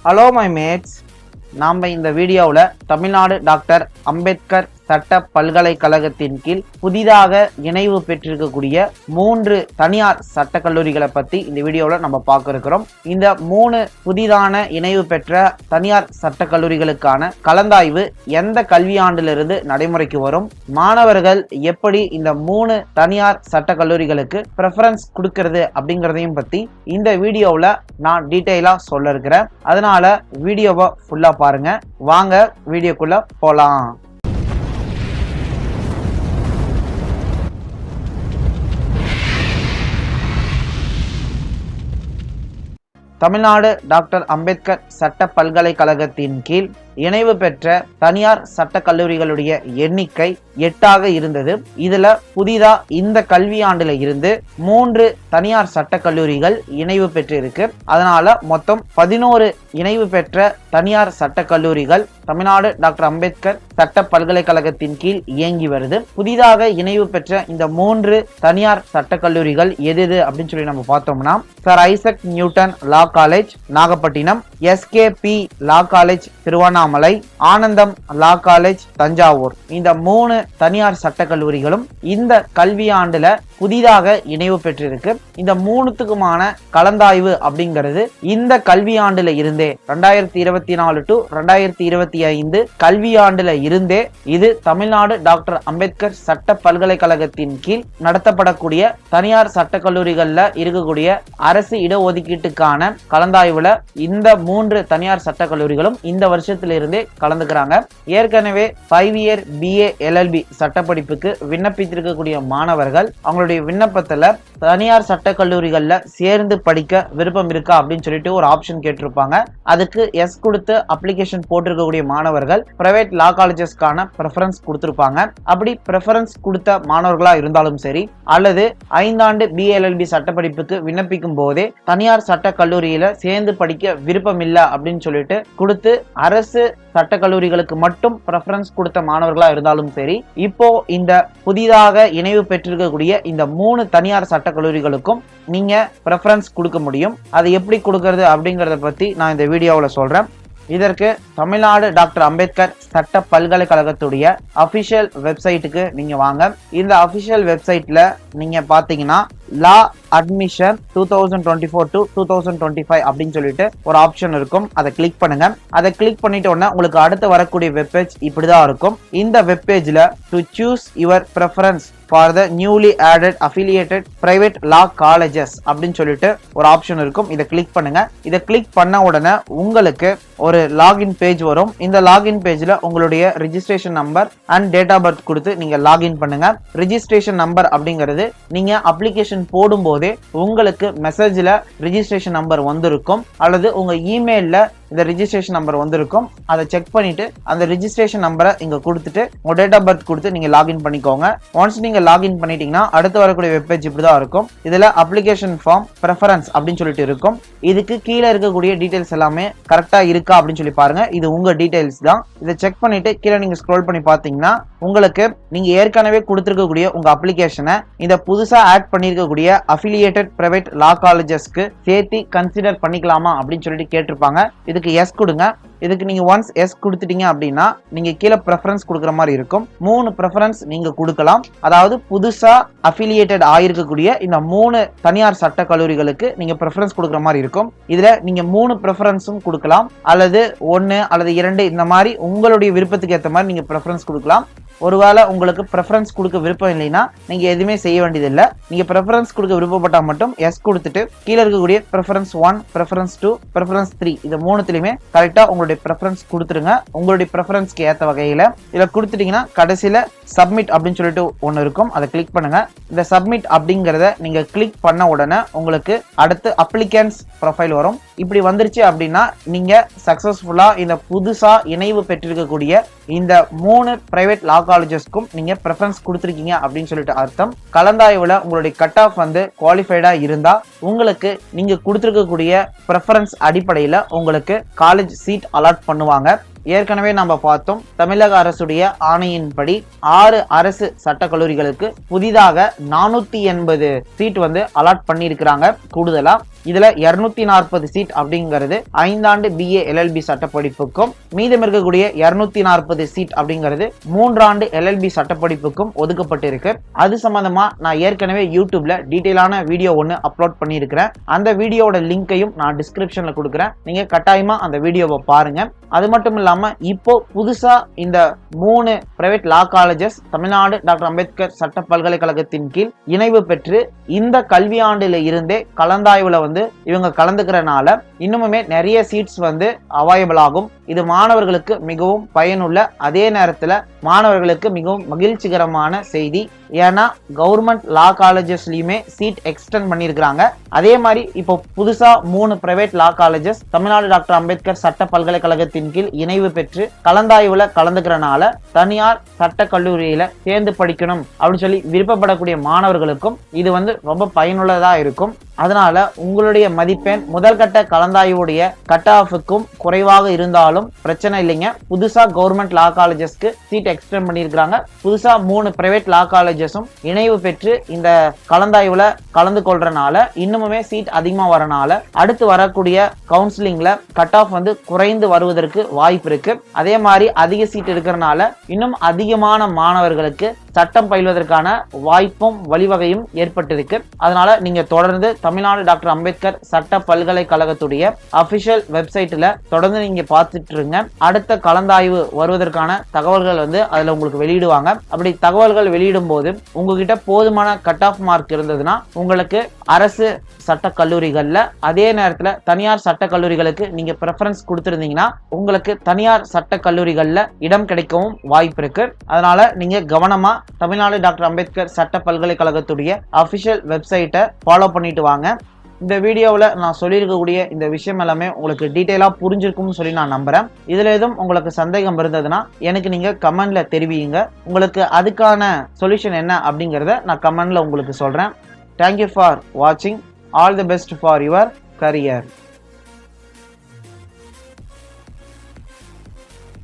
Hello my mats. நாம் இந்த வீடியோவில் தமிழ்நாடு டாக்டர் அம்பேத்கர் சட்ட பல்கலைக்கழகத்தின் கீழ் புதிதாக இணைவு பெற்றிருக்கக்கூடிய 3 தனியார் சட்ட கல்லூரிகளை பற்றி இந்த வீடியோவில் நம்ம பார்க்க இருக்கிறோம். இந்த 3 புதிதான இணைவு பெற்ற தனியார் சட்ட கல்லூரிகளுக்கான கலந்தாய்வு எந்த கல்வியாண்டிலிருந்து நடைமுறைக்கு வரும், மாணவர்கள் எப்படி இந்த 3 தனியார் சட்ட கல்லூரிகளுக்கு ப்ரெஃபரன்ஸ் கொடுக்கறது அப்படிங்கிறதையும் பற்றி இந்த வீடியோவில் நான் டீட்டெயிலாக சொல்ல இருக்கிறேன். அதனால வீடியோவை ஃபுல்லாக பாருங்க. வாங்க வீடியோக்குள்ள போலாம். தமிழ்நாடு டாக்டர் அம்பேத்கர் சட்ட பல்கலைக்கழகத்தின் கீழ் இணைவு பெற்ற தனியார் சட்ட கல்லூரிகளுடைய எண்ணிக்கை 8ஆக இருந்தது. இதுல புதிதா இந்த கல்வியாண்டுல இருந்து 3 தனியார் சட்ட கல்லூரிகள் இணைவு பெற்று இருக்கு. அதனால மொத்தம் 11 இணைவு பெற்ற தனியார் சட்ட கல்லூரிகள் தமிழ்நாடு டாக்டர் அம்பேத்கர் சட்ட பல்கலைக்கழகத்தின் கீழ் இயங்கி வருது. புதிதாக இணைவு பெற்ற இந்த 3 தனியார் சட்ட கல்லூரிகள் எது அப்படின்னு சொல்லி நம்ம பார்த்தோம்னா, sir Isaac Newton law college Nagapattinam, SKP லா காலேஜ் திருவண்ணாமலை, ஆனந்தம் லா காலேஜ் தஞ்சாவூர். இந்த 3 தனியார் சட்ட கல்லூரிகளும் இந்த கல்வியாண்டுல புதிதாக இணைவு பெற்றிருக்கு. இந்த 3த்துக்குமான கலந்தாய்வு அப்படிங்கிறது இந்த கல்வியாண்டுல இருந்தே 2024 to 2025 கல்வியாண்டுல இருந்தே இது தமிழ்நாடு டாக்டர் அம்பேத்கர் சட்ட பல்கலைக்கழகத்தின் கீழ் நடத்தப்படக்கூடிய தனியார் சட்ட கல்லூரிகள்ல இருக்கக்கூடிய அரசு இடஒதுக்கீட்டுக்கான கலந்தாய்வுல இந்த 3 தனியார் சட்ட கல்லூரிகளும் இந்த வருஷத்திலிருந்தே கலந்துக்கிறாங்க. ஏற்கனவே 5 year BA LLB சட்ட படிப்புக்கு விண்ணப்பித்திருக்கக்கூடிய மாணவர்கள் அவங்களுடைய விண்ணப்பத்துல தனியார் சட்ட கல்லூரிகள்ல சேர்ந்து படிக்க விருப்பம் இருக்கா அப்படின்னு சொல்லிட்டு ஒரு ஆப்ஷன் கேட்டிருப்பாங்க. அதுக்கு எஸ் கொடுத்து அப்ளிகேஷன் போட்டிருக்கக்கூடிய மாணவர்கள் பிரைவேட் லா காலேஜஸ்க்கான ப்ரெஃபரன்ஸ் கொடுத்திருப்பாங்க. அப்படி ப்ரெஃபரன்ஸ் கொடுத்த மாணவர்களா இருந்தாலும் சரி, அல்லது 5 ஆண்டு BLLB சட்ட படிப்புக்கு விண்ணப்பிக்கும் போதே தனியார் சட்ட கல்லூரியில சேர்ந்து படிக்க விருப்பம் இல்லை அப்படின்னு சொல்லிட்டு கொடுத்து அரசு சட்ட கல்லூரிகளுக்கு மட்டும் ப்ரெஃபரன்ஸ் கொடுத்த மாணவர்களா இருந்தாலும் சரி, இப்போ இந்த புதிதாக இணைவு பெற்றிருக்கக்கூடிய இந்த 3 தனியார் சட்ட கல்லூரிகளுக்கும் நீங்க ப்ரெஃபரன்ஸ் கொடுக்க முடியும். அது எப்படி கொடுக்கறது அப்படிங்கறத பத்தி நான் இந்த வீடியோவில் சொல்றேன். இதற்கு தமிழ்நாடு டாக்டர் அம்பேத்கர் சட்ட பல்கலைக்கழகத்துடைய அபிஷியல் வெப்சைட்டுக்கு நீங்க வாங்க. இந்த அபிஷியல் வெப்சைட்ல நீங்க பாத்தீங்கன்னா லா அட்மிஷன் 2024 to 2025 அப்படின்னு சொல்லிட்டு ஒரு ஆப்ஷன் இருக்கும். அதை கிளிக் பண்ணுங்க. அதை கிளிக் பண்ணிட்ட உடனே உங்களுக்கு அடுத்து வரக்கூடிய வெப்பேஜ் இப்படிதான் இருக்கும். இந்த வெப்பேஜ்ல to choose your preference for the newly added affiliated private law colleges அப்படின்னு சொல்லிட்டு ஒரு ஆப்ஷன் இருக்கும். இதை கிளிக் பண்ணுங்க. இதை கிளிக் பண்ண உடனே உங்களுக்கு ஒரு லாகின் பேஜ் வரும். இந்த லாகின் பேஜ்ல உங்களுடைய registration number and date of birth கொடுத்து நீங்க லாகின் பண்ணுங்க. ரிஜிஸ்ட்ரேஷன் நம்பர் அப்படிங்கிறது நீங்க அப்ளிகேஷன் போடும் போதே உங்களுக்கு மெசேஜ்ல ரிஜிஸ்ட்ரேஷன் நம்பர் வந்திருக்கும், அல்லது உங்க இமெயில்ல இந்த ரிஜிஸ்ட்ரேஷன் நம்பர் வந்திருக்கும். அதை செக் பண்ணிட்டு அந்த ரிஜிஸ்ட்ரேஷன் நம்பரை இங்க கொடுத்துட்டு உங்க டேட் ஆஃப் பர்த் கொடுத்து நீங்க லாகின் பண்ணிக்கோங்க. ஒன்ஸ் நீங்க லாகின் பண்ணிட்டீங்கன்னா அடுத்து வரக்கூடிய வெப்பேஜ் இப்படிதான் இருக்கும். இதுல அப்ளிகேஷன் ஃபார்ம் ப்ரெஃபரன்ஸ் அப்படின்னு சொல்லிட்டு இருக்கும். இதுக்கு கீழே இருக்கக்கூடிய டீடைல்ஸ் எல்லாமே கரெக்டா இருக்கா அப்படின்னு சொல்லி பாருங்க. இது உங்க டீடைல்ஸ் தான். இதை செக் பண்ணிட்டு கீழே நீங்க ஸ்க்ரோல் பண்ணி பாத்தீங்கன்னா உங்களுக்கு நீங்க ஏற்கனவே கொடுத்திருக்கக்கூடிய உங்க அப்ளிகேஷனை இந்த புதுசா ஆட் பண்ணிருக்கக்கூடிய அஃபிலியேட்டட் பிரைவேட் லா காலேஜஸ்க்கு சேர்த்து கன்சிடர் பண்ணிக்கலாமா அப்படின்னு சொல்லிட்டு கேட்டிருப்பாங்க. இதுக்கு எஸ் கொடுங்க. இதுக்கு நீங்க ஒன்ஸ் எஸ் கொடுத்துட்டீங்க அப்படின்னா நீங்க கீழே ப்ரெஃபரன்ஸ் கொடுக்குற மாதிரி இருக்கும். 3 ப்ரெஃபரன்ஸ் நீங்க கொடுக்கலாம். அதாவது புதுசா அஃபிலியேட்டட் ஆயிருக்கக்கூடிய இந்த 3 தனியார் சட்ட கல்லூரிகளுக்கு நீங்க ப்ரெஃபரன்ஸ் கொடுக்குற மாதிரி இருக்கும். இதுல நீங்க 3 ப்ரெஃபரன்ஸும் கொடுக்கலாம், அல்லது 1 அல்லது 2 இந்த மாதிரி உங்களுடைய விருப்பத்துக்கு ஏற்ற மாதிரி நீங்க ப்ரெஃபரன்ஸ் கொடுக்கலாம். ஒருவேளை உங்களுக்கு ப்ரெஃபரன்ஸ் கொடுக்க விருப்பம் இல்லைன்னா நீங்க எதுவுமே செய்ய வேண்டியதில்லை. நீங்க ப்ரெஃபரன்ஸ் கொடுக்க விருப்பப்பட்டா மட்டும் எஸ் கொடுத்துட்டு கீழே இருக்கக்கூடிய ப்ரெஃபரன்ஸ் 1, ப்ரெஃபரன்ஸ் 2, ப்ரெஃபரன்ஸ் 3 இந்த 3த்துலயுமே கரெக்டா உங்களுடைய ப்ரெஃபரன்ஸ் கொடுத்துருங்க. உங்களுடைய ப்ரெஃபரன்ஸ்க்கு ஏற்ற வகையில இதை கொடுத்துட்டீங்கன்னா கடைசியில சப்மிட் அப்படின்னு சொல்லிட்டு ஒன்று இருக்கும். அதை கிளிக் பண்ணுங்க. இந்த சப்மிட் அப்படிங்கிறத நீங்க கிளிக் பண்ண உடனே உங்களுக்கு அடுத்து அப்ளிகன்ஸ் ப்ரொஃபைல் வரும். இப்படி வந்துருச்சு அப்படின்னா நீங்க சக்சஸ்ஃபுல்லா இந்த புதுசா இணைவு பெற்றிருக்கக்கூடிய இந்த 3 பிரைவேட் லா காலேஜஸ்க்கும் நீங்க ப்ரெஃபரன்ஸ் கொடுத்துருக்கீங்க அப்படின்னு சொல்லிட்டு அர்த்தம். கலந்தாய்வுல உங்களுடைய கட் ஆஃப் வந்து குவாலிஃபைடா இருந்தா உங்களுக்கு நீங்க கொடுத்துருக்கக்கூடிய ப்ரெஃபரன்ஸ் அடிப்படையில உங்களுக்கு காலேஜ் சீட் அலாட் பண்ணுவாங்க. ஏற்கனவே நம்ம பார்த்தோம், தமிழக அரசுடைய ஆணையின்படி 6 அரசு சட்ட கல்லூரிகளுக்கு புதிதாக 480 சீட் வந்து அலாட் பண்ணியிருக்கிறாங்க கூடுதலா. இதுல 240 சீட் அப்படிங்கிறது 5 ஆண்டு BA LLB சட்டப்படிப்புக்கும், மீதம் இருக்கக்கூடிய 240 சீட் அப்படிங்கிறது 3 ஆண்டு LLB சட்டப்படிப்புக்கும் ஒதுக்கப்பட்டிருக்கு. அது சம்பந்தமா நான் ஏற்கனவே யூடியூப்ல டீடைலான வீடியோ ஒன்னு அப்லோட் பண்ணியிருக்கிறேன். அந்த வீடியோட லிங்கையும் நான் டிஸ்கிரிப்ஷன்ல கொடுக்குறேன். நீங்க கட்டாயமா அந்த வீடியோவை பாருங்க. அது மட்டும் இல்லாம இப்போ புதுசா இந்த 3 private law colleges Tamil Nadu doctor Ambedkar சட்ட பல்கலைக்கழகத்தின் கீழ் இணைவு பெற்று இந்த கல்வியாண்டுல இருந்தே கலந்தாய்வுல இவங்க கலந்துக்கிறனால இன்னுமே நிறைய சீட்ஸ் அவைலபிள் ஆகும். இது மாணவர்களுக்கு மிகவும் பயனுள்ள, அதே நேரத்துல மாணவர்களுக்கு மிகவும் மகிழ்ச்சிகரமான செய்தி. ஏன்னா கவர்மெண்ட் லா காலேஜஸ்லயுமே சீட் எக்ஸ்டெண்ட் பண்ணியிருக்கிறாங்க. அதே மாதிரி இப்போ புதுசா 3 private law colleges Tamil Nadu doctor Ambedkar சட்ட பல்கலைக்கழகத்தின் கீழ் இணைவு பெற்று கலந்தாய்வுல கலந்துக்கிறனால தனியார் சட்ட கல்லூரியில சேர்ந்து படிக்கணும் அப்படின்னு சொல்லி விருப்பப்படக்கூடிய மாணவர்களுக்கும் இது ரொம்ப பயனுள்ளதா இருக்கும். அதனால உங்களுடைய மதிப்பெண் முதல் கட்ட கலந்தாய்வுடைய கட் ஆஃபுக்கும் குறைவாக இருந்தாலும் பிரச்சனை இல்லைங்க. புதுசா கவர்மெண்ட் லா காலேஜஸ்க்கு சீட் எக்ஸ்டெண்ட் பண்ணியிருக்கிறாங்க. புதுசா 3 பிரைவேட் லா காலேஜஸும் இணைவு பெற்று இந்த கலந்தாய்வுல கலந்து கொள்றனால இன்னுமே சீட் அதிகமா வரனால அடுத்து வரக்கூடிய கவுன்சிலிங்ல கட் ஆஃப் குறைந்து வருவதற்கு வாய்ப்பு இருக்கு. அதே மாதிரி அதிக சீட் இருக்கிறனால இன்னும் அதிகமான மாணவர்களுக்கு சட்டம் பயில்வதற்கான வாய்ப்பும் வழிவகையும் ஏற்பட்டிருக்கு. அதனால நீங்க தொடர்ந்து தமிழ்நாடு டாக்டர் அம்பேத்கர் சட்ட பல்கலைக்கழகத்துடைய அபிஷியல் வெப்சைட்ல தொடர்ந்து நீங்க பார்த்துட்டு இருங்க. அடுத்த கலந்தாய்வு வருவதற்கான தகவல்கள் அதுல உங்களுக்கு வெளியிடுவாங்க. அப்படி தகவல்கள் வெளியிடும் போது உங்ககிட்ட போதுமான கட் ஆஃப் மார்க் இருந்ததுன்னா உங்களுக்கு அரசு சட்ட கல்லூரிகள்ல, அதே நேரத்துல தனியார் சட்ட கல்லூரிகளுக்கு நீங்க பிரெஃபரன்ஸ் கொடுத்திருந்தீங்கன்னா உங்களுக்கு தனியார் சட்ட கல்லூரிகள்ல இடம் கிடைக்கவும் வாய்ப்பு இருக்கு. அதனால நீங்க கவனமா தமிழ்நாடு டாக்டர் அம்பேத்கர் சட்ட பல்கலைக்கழகத்துடைய அபிஷியல் வெப்சைட்டை ஃபாலோ பண்ணிட்டு வாங்க. இந்த வீடியோவில் நான் சொல்லியிருக்கக்கூடிய இந்த விஷயம் எல்லாமே உங்களுக்கு டீட்டெயிலாக புரிஞ்சிருக்கும்னு சொல்லி நான் நம்புறேன். இதுல எதுவும் உங்களுக்கு சந்தேகம் இருந்ததுன்னா எனக்கு நீங்க கமெண்ட்ல தெரிவிங்க. உங்களுக்கு அதுக்கான சொல்யூஷன் என்ன அப்படிங்கிறத நான் கமெண்ட்ல உங்களுக்கு சொல்றேன். தேங்க்யூ ஃபார் வாட்சிங். All the best for your career.